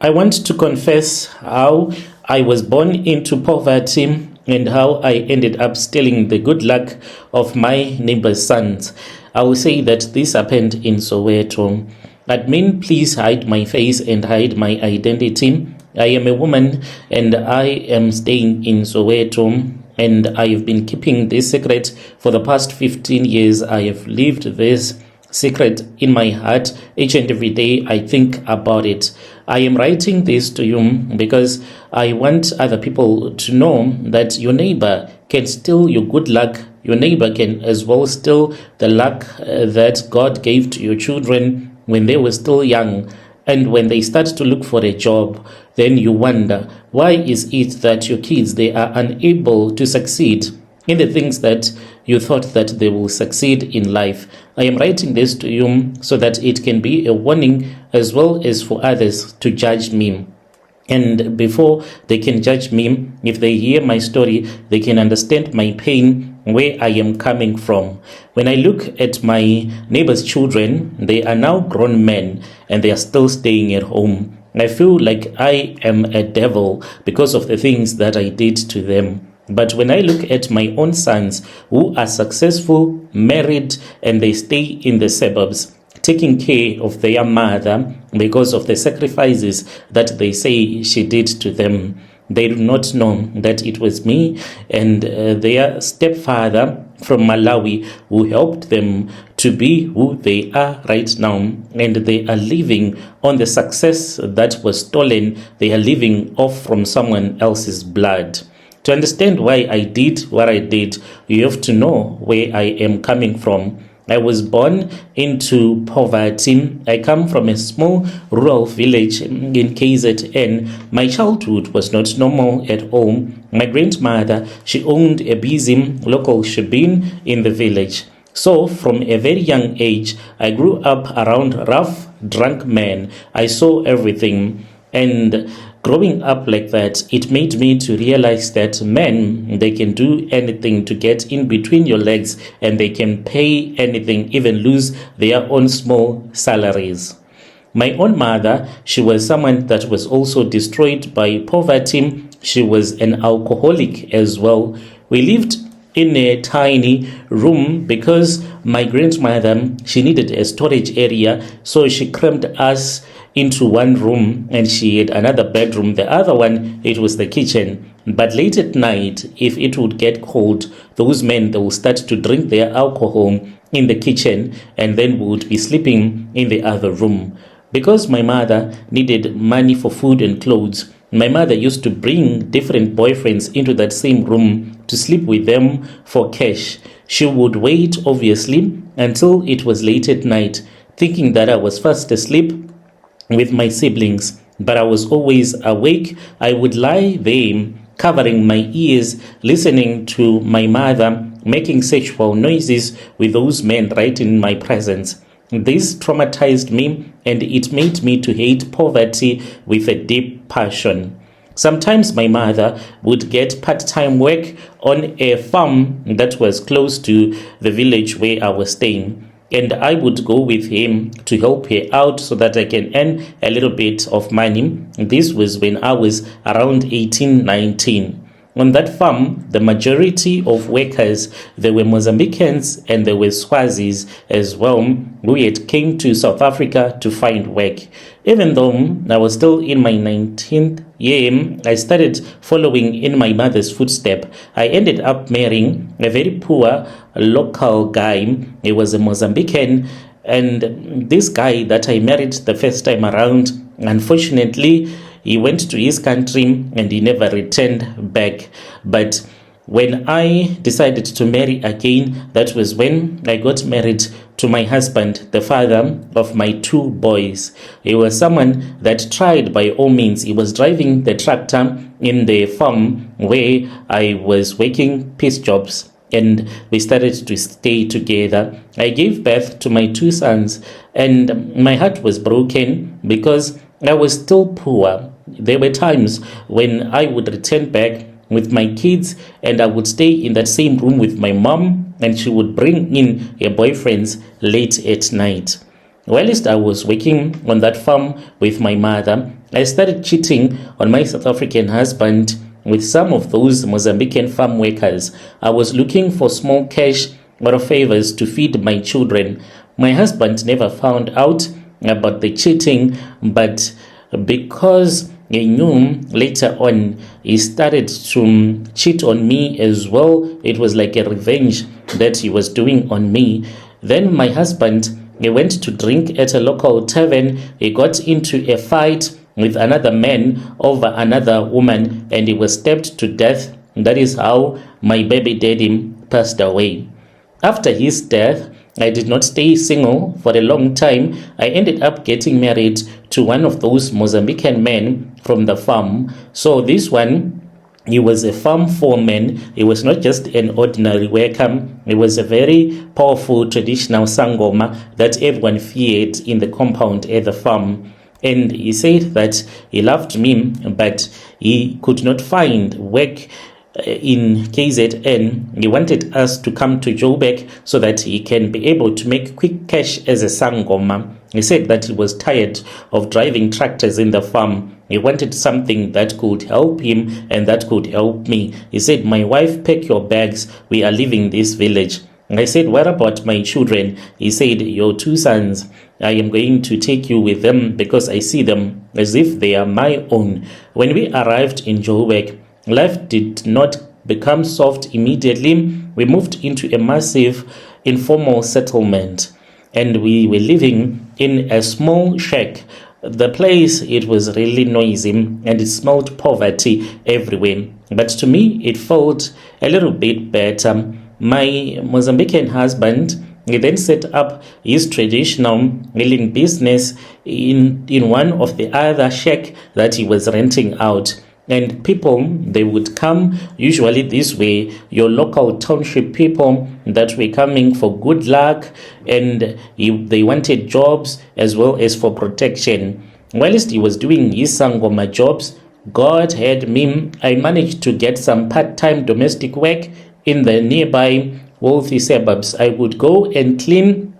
I want to confess how I was born into poverty and how I ended up stealing the good luck of my neighbor's sons. I will say that this happened in Soweto. Admin, please hide my face and hide my identity. I am a woman and I am staying in Soweto, and I have been keeping this secret for the past 15 years. I have lived this secret in my heart. Each and every day I think about it. I am writing this to you because I want other people to know that your neighbor can steal your good luck. Your neighbor can as well steal the luck that God gave to your children when they were still young. And when they start to look for a job, then you wonder, why is it that your kids, they are unable to succeed in the things that you thought that they will succeed in life? I am writing this to you so that it can be a warning as well as for others to judge me. And before they can judge me, if they hear my story, they can understand my pain, where I am coming from. When I look at my neighbor's children, they are now grown men and they are still staying at home. I feel like I am a devil because of the things that I did to them. But when I look at my own sons who are successful, married, and they stay in the suburbs, taking care of their mother because of the sacrifices that they say she did to them, they do not know that it was me and their stepfather from Malawi who helped them to be who they are right now. And they are living on the success that was stolen. They are living off from someone else's blood. To understand why I did what I did, you have to know where I am coming from. I was born into poverty. I come from a small rural village in KZN. My childhood was not normal at all. My grandmother, she owned a busy local shebeen in the village. So from a very young age, I grew up around rough, drunk men. I saw everything. And growing up like that, it made me to realize that men, they can do anything to get in between your legs, and they can pay anything, even lose their own small salaries. My own mother, she was someone that was also destroyed by poverty. She was an alcoholic as well. We lived in a tiny room because my grandmother, she needed a storage area, so she crammed us into one room, and she had another bedroom. The other one, it was the kitchen. But late at night, if it would get cold, those men, they will start to drink their alcohol in the kitchen, and then we would be sleeping in the other room. Because my mother needed money for food and clothes, my mother used to bring different boyfriends into that same room to sleep with them for cash. She would wait, obviously, until it was late at night, thinking that I was fast asleep with my siblings, but I was always awake. I would lie there, covering my ears, listening to my mother making sexual noises with those men right in my presence. This traumatized me, and it made me to hate poverty with a deep passion. Sometimes my mother would get part-time work on a farm that was close to the village where I was staying, and I would go with him to help her out so that I can earn a little bit of money. This was when I was around 18, 19. On that farm, the majority of workers, they were Mozambicans and there were Swazis as well, who had came to South Africa to find work. Even though I was still in my 19th year, I started following in my mother's footsteps. I ended up marrying a very poor local guy. He was a Mozambican, and this guy that I married the first time around, unfortunately, he went to his country and he never returned back. But when I decided to marry again, that was when I got married to my husband, the father of my two boys. He was someone that tried by all means. He was driving the tractor in the farm where I was working piece jobs, and we started to stay together. I gave birth to my two sons, and my heart was broken because I was still poor. There were times when I would return back with my kids and I would stay in that same room with my mom, and she would bring in her boyfriends late at night. Whilst I was working on that farm with my mother, I started cheating on my South African husband with some of those Mozambican farm workers. I was looking for small cash or favors to feed my children. My husband never found out about the cheating, but because he knew later on he started to cheat on me as well. It was like a revenge that he was doing on me. Then my husband, he went to drink at a local tavern. He got into a fight with another man over another woman, and he was stabbed to death. That is how my baby daddy passed away. After his death, I did not stay single for a long time. I ended up getting married to one of those Mozambican men from the farm. So this one, he was a farm foreman. He was not just an ordinary worker. He was a very powerful traditional sangoma that everyone feared in the compound at the farm. And he said that he loved me, but he could not find work in KZN. He wanted us to come to Joburg so that he can be able to make quick cash as a sangoma. He said that he was tired of driving tractors in the farm. He wanted something that could help him and that could help me. He said, "My wife, pack your bags. We are leaving this village." I said, "What about my children?" He said, "Your 2 sons, I am going to take you with them because I see them as if they are my own." When we arrived in Joburg, life did not become soft immediately. We moved into a massive informal settlement, and we were living in a small shack. The place, it was really noisy and it smelled poverty everywhere. But to me, it felt a little bit better. My Mozambican husband, he then set up his traditional milling business in one of the other shack that he was renting out. And people, they would come usually this way, your local township people that were coming for good luck, and they wanted jobs as well as for protection. Whilst he was doing his sangoma jobs, God had me. I managed to get some part-time domestic work in the nearby wealthy suburbs. I would go and clean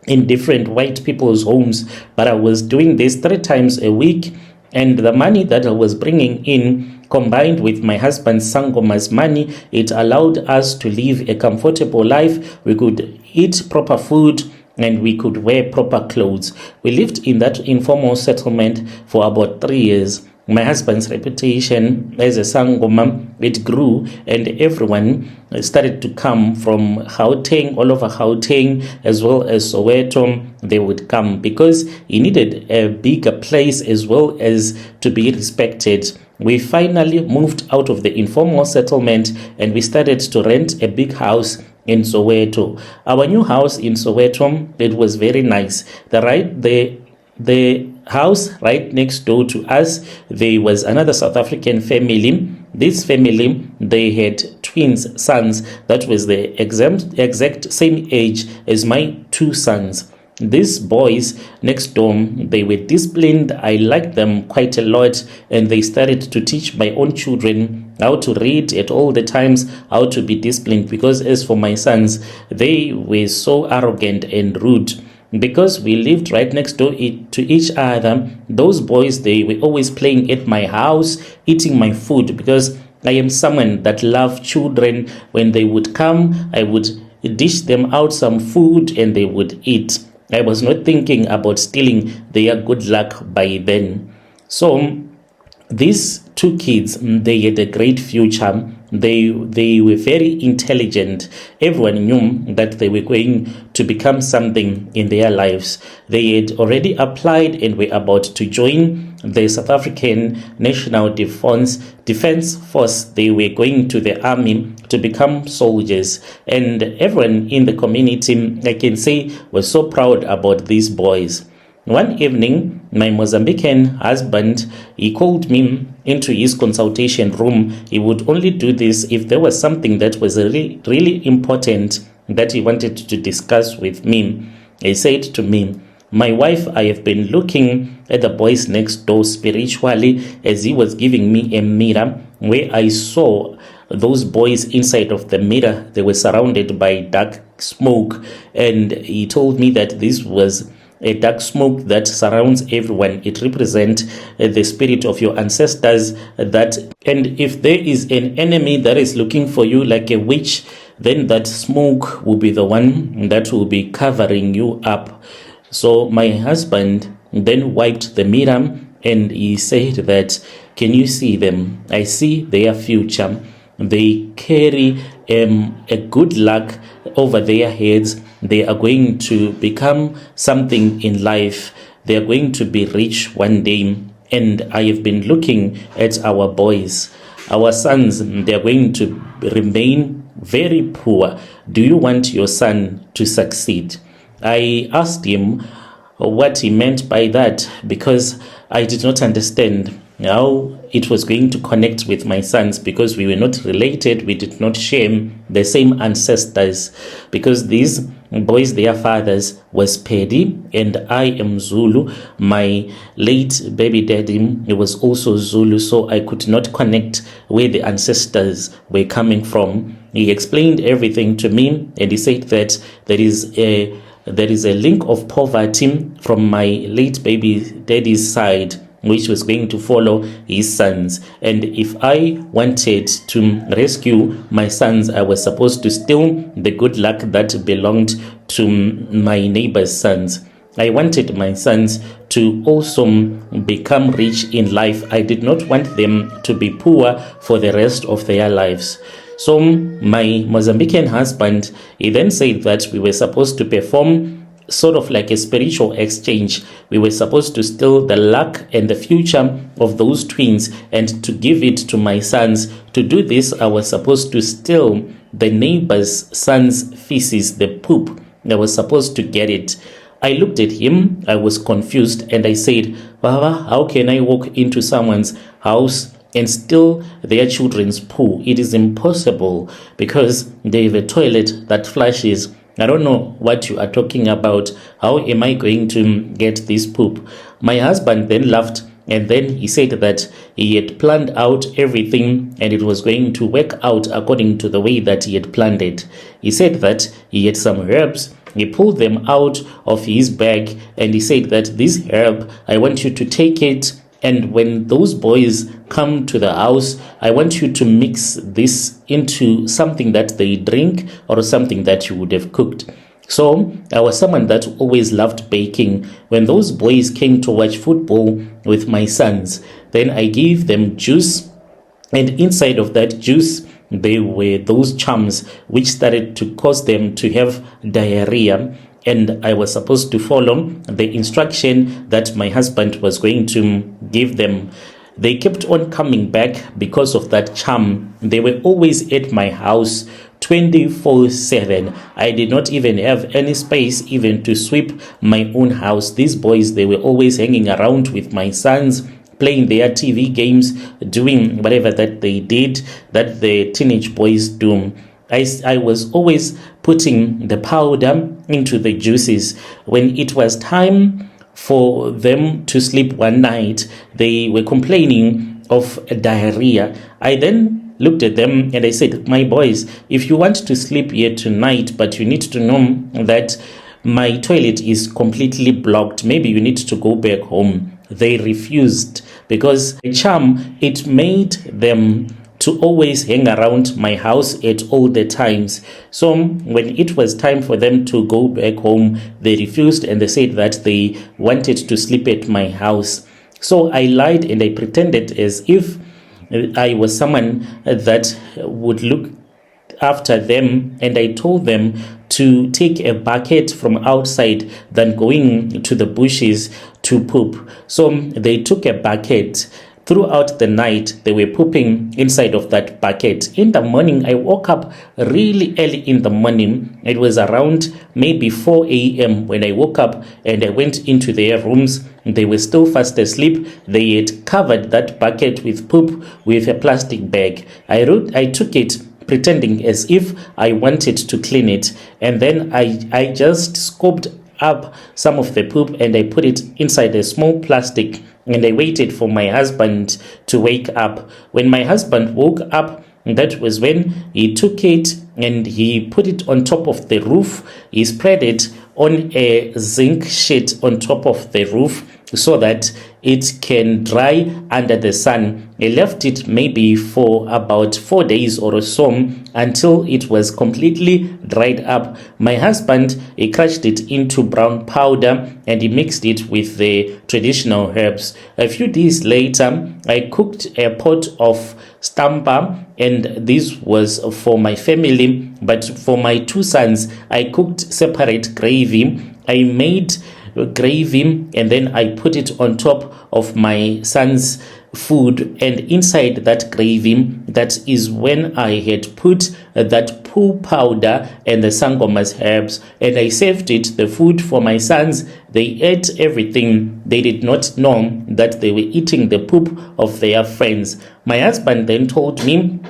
in different white people's homes, but I was doing this 3 times a week. And the money that I was bringing in, combined with my husband's sangoma's money, it allowed us to live a comfortable life. We could eat proper food and we could wear proper clothes. We lived in that informal settlement for about 3 years. My husband's reputation as a sangoma, it grew, and everyone started to come from Gauteng, all over Gauteng, as well as Soweto. They would come because he needed a bigger place as well as to be respected. We finally moved out of the informal settlement and we started to rent a big house in Soweto. Our new house in Soweto, it was very nice. The house right next door to us, there was another South African family. This family, they had twins sons that was the exact same age as my 2 sons. These boys next door, they were disciplined. I liked them quite a lot, and they started to teach my own children how to read at all the times, how to be disciplined, because as for my sons, they were so arrogant and rude. Because we lived right next door to each other, those boys, they were always playing at my house, eating my food, because I am someone that loved children. When they would come, I would dish them out some food and they would eat. I was not thinking about stealing their good luck by then. So these 2 kids, they had a great future. They were very intelligent. Everyone knew that they were going to become something in their lives. They had already applied and were about to join the South African National Defense Force. They were going to the army to become soldiers. And everyone in the community, I can say, was so proud about these boys. One evening, my Mozambican husband, he called me into his consultation room. He would only do this if there was something that was really, really important that he wanted to discuss with me. He said to me, "My wife, I have been looking at the boys next door spiritually," as he was giving me a mirror where I saw those boys inside of the mirror. They were surrounded by dark smoke, and he told me that this was a dark smoke that surrounds everyone. It represents the spirit of your ancestors. And if there is an enemy that is looking for you like a witch, then that smoke will be the one that will be covering you up. So my husband then wiped the mirror and he said that, can you see them? I see their future. They carry a good luck over their heads. They are going to become something in life. They are going to be rich one day. And I have been looking at our boys, our sons. They are going to remain very poor. Do you want your son to succeed? I asked him what he meant by that, because I did not understand how it was going to connect with my sons, because we were not related. We did not share the same ancestors, because these boys, their fathers was Pedi and I am Zulu. My late baby daddy, he was also Zulu, so I could not connect where the ancestors were coming from. He explained everything to me, and he said that there is a link of poverty from my late baby daddy's side, which was going to follow his sons. And if I wanted to rescue my sons, I was supposed to steal the good luck that belonged to my neighbor's sons. I wanted my sons to also become rich in life. I did not want them to be poor for the rest of their lives. So my Mozambican husband, he then said that we were supposed to perform sort of like a spiritual exchange. We were supposed to steal the luck and the future of those twins and to give it to my sons. To do this, I was supposed to steal the neighbor's son's feces, the poop. I was supposed to get it. I looked at him, I was confused, and I said, Baba, how can I walk into someone's house and steal their children's poo? It is impossible, because they have a toilet that flushes. I don't know what you are talking about. How am I going to get this poop? My husband then laughed, and then he said that he had planned out everything and it was going to work out according to the way that he had planned it. He said that he had some herbs. He pulled them out of his bag and he said that this herb, I want you to take it, and when those boys come to the house, I want you to mix this into something that they drink or something that you would have cooked. So I was someone that always loved baking. When those boys came to watch football with my sons, then I gave them juice, and inside of that juice there were those charms which started to cause them to have diarrhea. And I was supposed to follow the instruction that my husband was going to give them. They kept on coming back because of that charm. They were always at my house 24/7. I did not even have any space even to sweep my own house. These boys, they were always hanging around with my sons, playing their TV games, doing whatever that they did, that the teenage boys do. I was always putting the powder into the juices. When it was time for them to sleep one night, they were complaining of diarrhea. I then looked at them and I said, my boys, if you want to sleep here tonight, but you need to know that my toilet is completely blocked, maybe you need to go back home. They refused, because the charm, it made them to always hang around my house at all the times. So when it was time for them to go back home, they refused and they said that they wanted to sleep at my house. So I lied and I pretended as if I was someone that would look after them, and I told them to take a bucket from outside than going to the bushes to poop. So they took a bucket. Throughout the night, they were pooping inside of that bucket. In the morning, I woke up really early in the morning. It was around maybe 4 a.m. when I woke up and I went into their rooms. They were still fast asleep. They had covered that bucket with poop with a plastic bag. I took it pretending as if I wanted to clean it. And then I just scooped up some of the poop and I put it inside a small plastic, and I waited for my husband to wake up. When my husband woke up, that was when he took it and he put it on top of the roof. He spread it on a zinc sheet on top of the roof so that it can dry under the sun. I left it maybe for about 4 days or so until it was completely dried up. My husband, he crushed it into brown powder and he mixed it with the traditional herbs. A few days later, I cooked a pot of stampa, and this was for my family, but for my 2 sons, I cooked separate gravy. I made gravy and then I put it on top of my son's food, and inside that gravy, that is when I had put that poo powder and the sangomas herbs, and I served it the food for my sons. They ate everything. They did not know that they were eating the poop of their friends. My husband then told me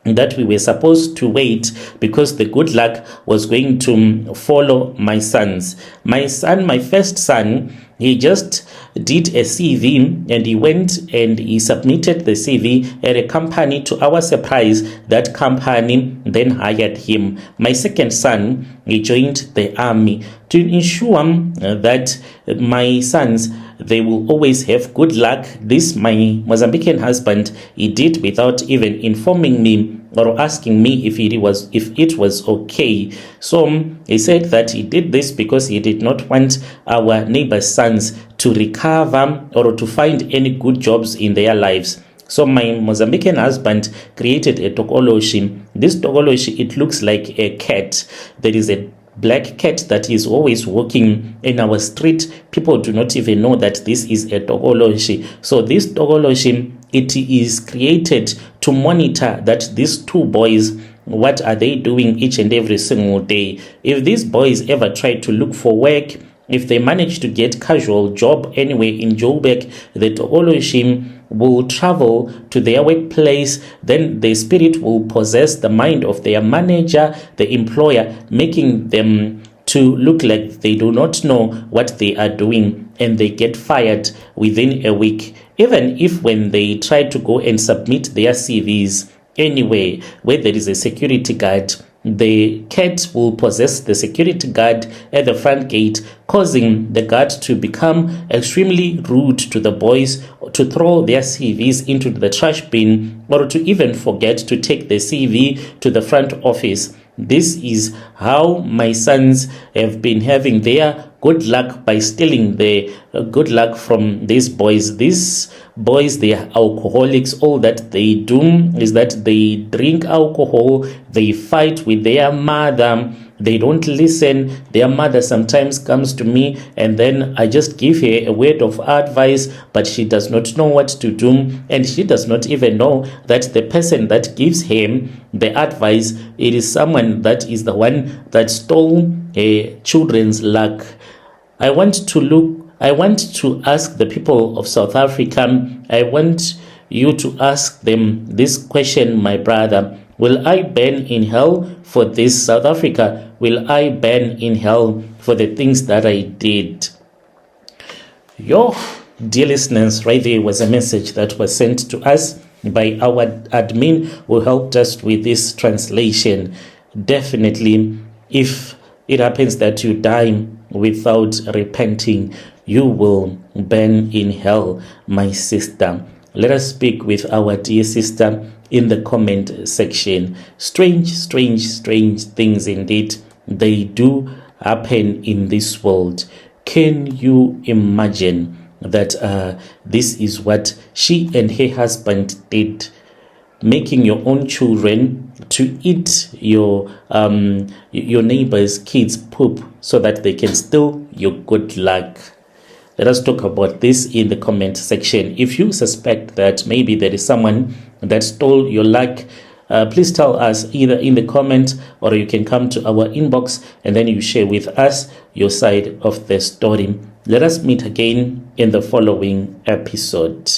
that we were supposed to wait because the good luck was going to follow my sons. My first son, he just did a CV and he went and he submitted the CV at a company. To our surprise, that company then hired him. My second son, he joined the army. To ensure that my sons, they will always have good luck, this my Mozambican husband, he did without even informing me or asking me if it was okay. So he said that he did this because he did not want our neighbors' sons to recover or to find any good jobs in their lives. So my Mozambican husband created a tokoloshi. This tokoloshi, it looks like a cat. There is a black cat that is always walking in our street. People do not even know that this is a tokoloshi. So this tokoloshi, it is created to monitor that these 2 boys, what are they doing each and every single day. If these boys ever try to look for work, if they manage to get casual job anywhere in Joburg, the tokoloshi will travel to their workplace. Then the spirit will possess the mind of their manager, the employer, making them to look like they do not know what they are doing, and they get fired within a week. Even if when they try to go and submit their CVs anywhere where there is a security guard, the cat will possess the security guard at the front gate, causing the guard to become extremely rude to the boys, to throw their CVs into the trash bin, or to even forget to take the CV to the front office. This is how my sons have been having their good luck, by stealing the good luck from these boys. These boys, they are alcoholics. All that they do is that they drink alcohol, they fight with their mother, they don't listen. Their mother sometimes comes to me and then I just give her a word of advice, but she does not know what to do, and she does not even know that the person that gives him the advice, it is someone that is the one that stole her children's luck. I want to ask the people of South Africa, I want you to ask them this question, my brother. Will I burn in hell for this, South Africa? Will I burn in hell for the things that I did? Your dear listeners, right there was a message that was sent to us by our admin who helped us with this translation. Definitely, if it happens that you die without repenting, you will burn in hell, my sister. Let us speak with our dear sister in the comment section. Strange things indeed, they do happen in this world. Can you imagine that this is what she and her husband did, making your own children to eat your neighbor's kids' poop so that they can steal your good luck? Let us talk about this in the comment section. If you suspect that maybe there is someone that stole your luck, please tell us either in the comment, or you can come to our inbox and then you share with us your side of the story. Let us meet again in the following episode.